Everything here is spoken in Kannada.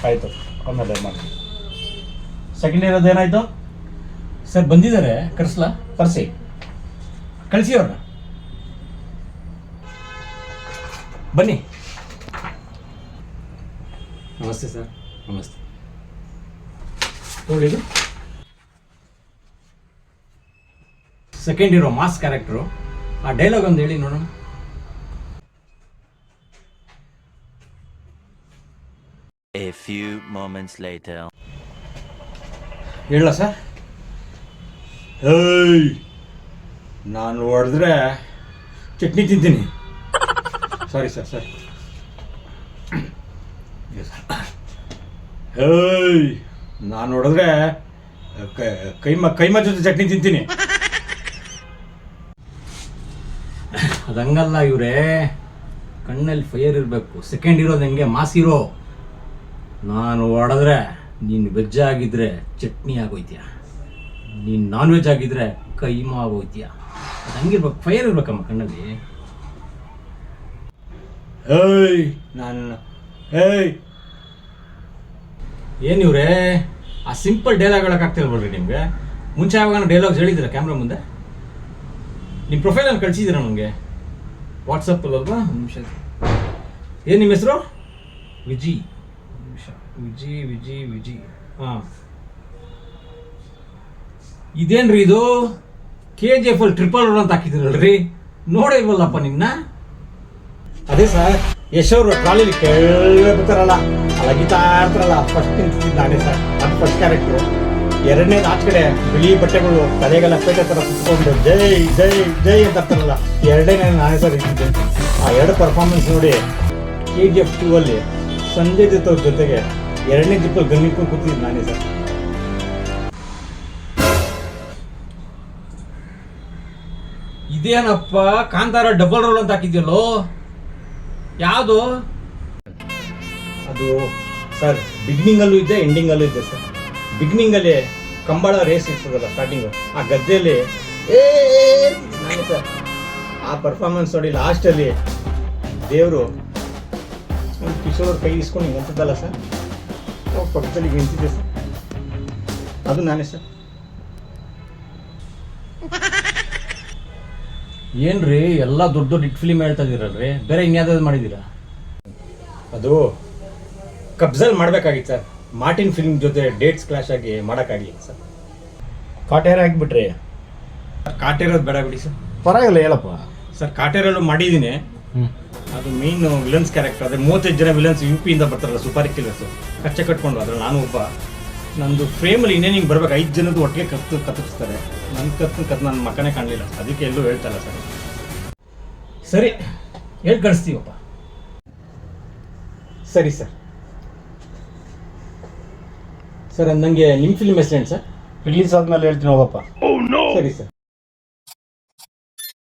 ಆಯಿತು, ಆಮೇಲೆ ಮಾಡಿ. ಸೆಕೆಂಡ್ ಇಯರ್ ಏನಾಯಿತು ಸರ್ ಬಂದಿದ್ದಾರೆ, ಕರೆಸ್ಲಾ? ಕರೆಸಿ. ಕಳಿಸಿ ಅವ್ರನ್ನ. ಬನ್ನಿ. ನಮಸ್ತೆ ಸರ್. ನಮಸ್ತೆ. ನೋಡಿದು ಸೆಕೆಂಡ್ ಇರೋ ಮಾಸ್ ಕ್ಯಾರೆಕ್ಟರು. ಆ ಡೈಲಾಗ್ ಒಂದು ಹೇಳಿ ನೋಡೋಣ. A few moments later. ಹೇಳ ಸರ್. ಏಯ್, ನಾನು ಹೊಡೆದ್ರೆ ಚಟ್ನಿ ತಿಂತೀನಿ. ಸಾರಿ ಸರ್, ಸರಿ. ಏಯ್, ನಾನು ಹೊಡೆದ್ರೆ ಕೈಮ ಜೊತೆ ಚಟ್ನಿ ತಿಂತೀನಿ. ಅದಂಗಲ್ಲ ಇವ್ರೆ, ಕಣ್ಣಲ್ಲಿ ಫೈರ್ ಇರಬೇಕು. ಸೆಕೆಂಡ್ ಇರೋದು ಹೆಂಗೆ ಮಾಸ್ ಇರೋ. ನಾನು ಹೊಡೆದ್ರೆ ನೀನು ವೆಜ್ ಆಗಿದ್ರೆ ಚಟ್ನಿ ಆಗೋಯ್ತೀಯ, ನೀನು ನಾನ್ ವೆಜ್ ಆಗಿದ್ರೆ ಕೈಮ ಆಗೋಯ್ತೀಯ. ಅದು ಹಂಗಿರ್ಬೇಕು, ಫೈರ್ ಇರ್ಬೇಕಮ್ಮ ಕಣ್ಣಲ್ಲಿ. ಏಯ್ ಏಯ್, ಏನಿವ್ರೆ ಆ ಸಿಂಪಲ್ ಡೈಲಾಗ್ ಹೇಳೋಕ್ಕಾಗ್ತಿಲ್ವಲ್ರಿ ನಿಮಗೆ? ಮುಂಚೆ ಯಾವಾಗ ಡೈಲಾಗ್ಸ್ ಹೇಳಿದ್ದೀರಾ ಕ್ಯಾಮ್ರಾ ಮುಂದೆ? ನಿಮ್ಮ ಪ್ರೊಫೈಲನ್ನು ಕಳಿಸಿದ್ದೀರಾ ನನಗೆ ವಾಟ್ಸಪ್ಪಲ್ಲಿ ಅಲ್ವಾ? ಒಂದು ನಿಮಿಷ. ಏನು ನಿಮ್ಮ ಹೆಸರು? ವಿಜಿ. ವಿಜಿ ವಿಜಿ ವಿಜಿ. ಹಾಂ, ಇದೇನ್ರಿ ಇದು? KGF ಅಲ್ಲಿ ಟ್ರಿಪಲ್ ರೋಲ್ ಅಂತ ಹಾಕಿದಿರಲ್ರಿ, ನೋಡೇ ಇಲ್ವಲ್ಲಪ್ಪ ನಿನ್ನ. ಅದೇ ಸರ್, ಯಶ್ ಅವರು ಟ್ರಾಲಿಲಿ ಕೆಳಗೆ ಬರ್ತಾರಲ್ಲ, ಅಲ್ಲ ಗೀತಾ ಇರ್ತಾರಲ್ಲ, ಫಸ್ಟ್ ನಿಂತಿದ್ದು ನಾನೇ ಸರ್. ಅದು ಫಸ್ಟ್ ಕ್ಯಾರೆಕ್ಟ್ರು. ಎರಡನೇದು ಆಚ ಕಡೆ ಬಿಳಿ ಬಟ್ಟೆಗಳು, ತಲೆಗೆಲ್ಲ ಪೇಟೆ ಥರ ಸುತ್ತಕೊಂಡು ಜೈ ಜೈ ಜೈ ಅಂತ ಇರ್ತಾರಲ್ಲ, ಎರಡನೇ ನಾನೇ ಸರ್ ಇದ್ದಿದ್ದೆ. ಆ ಎರಡು ಪರ್ಫಾರ್ಮೆನ್ಸ್ ನೋಡಿ KGF 2 ಅಲ್ಲಿ ಸಂಜಯ್ ದತ್ ಅವ್ರ ಜೊತೆಗೆ ಎರಡನೇ ಜಿಪ್ಪಲ್ಲಿ ಗನ್ನಿಟ್ಕೊಂಡು ಕೂತಿದ್ದು ನಾನೇ ಸರ್. ಇದೇನಪ್ಪ ಕಾಂತಾರ ಡಬಲ್ ರೋಲ್ ಅಂತ ಹಾಕಿದ್ಯಲ್ಲೋ, ಯಾವುದು ಅದು? ಸರ್ ಬಿಗಿನಿಂಗಲ್ಲೂ ಇದೆ, ಎಂಡಿಂಗಲ್ಲೂ ಇದೆ ಸರ್. ಬಿಗಿನಿಂಗಲ್ಲಿ ಕಂಬಳ ರೇಸ್ ಇರ್ತದಲ್ಲ ಸ್ಟಾರ್ಟಿಂಗು, ಆ ಗದ್ದೆಯಲ್ಲಿ ನಾನೇ ಸರ್. ಆ ಪರ್ಫಾರ್ಮೆನ್ಸ್ ನೋಡಿ ಲಾಸ್ಟಲ್ಲಿ ದೇವರು ಕಿಶೋರ್ ಕೈ ಇಸ್ಕೊಂಡು ಹಿಂಗೆ ಅಂತದ್ದಲ್ಲ ಸರ್, ಪಕ್ಕದಲ್ಲಿ ನಿಂತಿದ್ದೆ ಸರ್, ಅದು ನಾನೇ ಸರ್. ಏನ್ರಿ ಎಲ್ಲ ದೊಡ್ಡ ದೊಡ್ಡ ಹಿಟ್ ಫಿಲ್ಮ್ ಹೇಳ್ತಾ ಇದೀರಲ್ರಿ, ಬೇರೆ ಇನ್ಯಾವ್ದಾದ್ರು ಮಾಡಿದ್ದೀರಾ? ಅದು ಕಬ್ಜಲ್ ಮಾಡ್ಬೇಕಾಗಿತ್ತು ಸರ್. ಮಾರ್ಟಿನ್ ಫಿಲ್ಮ್ ಜೊತೆ ಡೇಟ್ಸ್ ಕ್ಲಾಶ್ ಆಗಿ ಮಾಡೋಕ್ಕಾಗಿಲ್ಲ ಸರ್. ಕಾಟೇರ ಆಗಿಬಿಟ್ರಿ. ಕಾಟೇರೋದು ಬೇಡ ಬಿಡಿ ಸರ್. ಪರವಾಗಿಲ್ಲ ಹೇಳಪ್ಪ ಸರ್. ಕಾಟೇರಲ್ಲೂ ಮಾಡಿದ್ದೀನಿ. ಅದು ಮೇನ್ ವಿಲನ್ಸ್ ಕ್ಯಾರೆಕ್ಟರ್. ಅದೇ 35 ಜನ ವಿಲನ್ಸ್ UP ಇಂದ ಬರ್ತಾರಲ್ಲ, ಸೂಪರ್ ಕಿಲ್ಲರ್ಸು, ಕಚ್ಚೆ ಕಟ್ಕೊಂಡು. ಅದ್ರಲ್ಲಿ ನಾನು ಒಬ್ಬ. ನಂದು ಫ್ರೇಮಲ್ಲಿ ಇನ್ನೇನು ಹಿಂಗೆ ಬರ್ಬೇಕು, 5 ಜನದ್ದು ಒಟ್ಟಿಗೆ ಕತ್ತಿಸ್ತಾರೆ. ನನ್ನ ಕತ್ತು ನನ್ನ ಮಕ್ಕನೇ ಕಾಣಲಿಲ್ಲ, ಅದಕ್ಕೆ ಎಲ್ಲೂ ಹೇಳ್ತಾಯಿಲ್ಲ ಸರ್. ಸರಿ, ಹೇಳಿ ಕಳಿಸ್ತೀವಪ್ಪ. ಸರಿ ಸರ್. ಸರ್, ನನಗೆ ನಿಮ್ಮ ಫಿಲ್ಮ್ ಹೆಸರೇನು ಸರ್? ರಿಲೀಸ್ ಆದ್ಮೇಲೆ ಹೇಳ್ತೀನಿ ಹೋಗಪ್ಪ. ಸರಿ ಸರ್.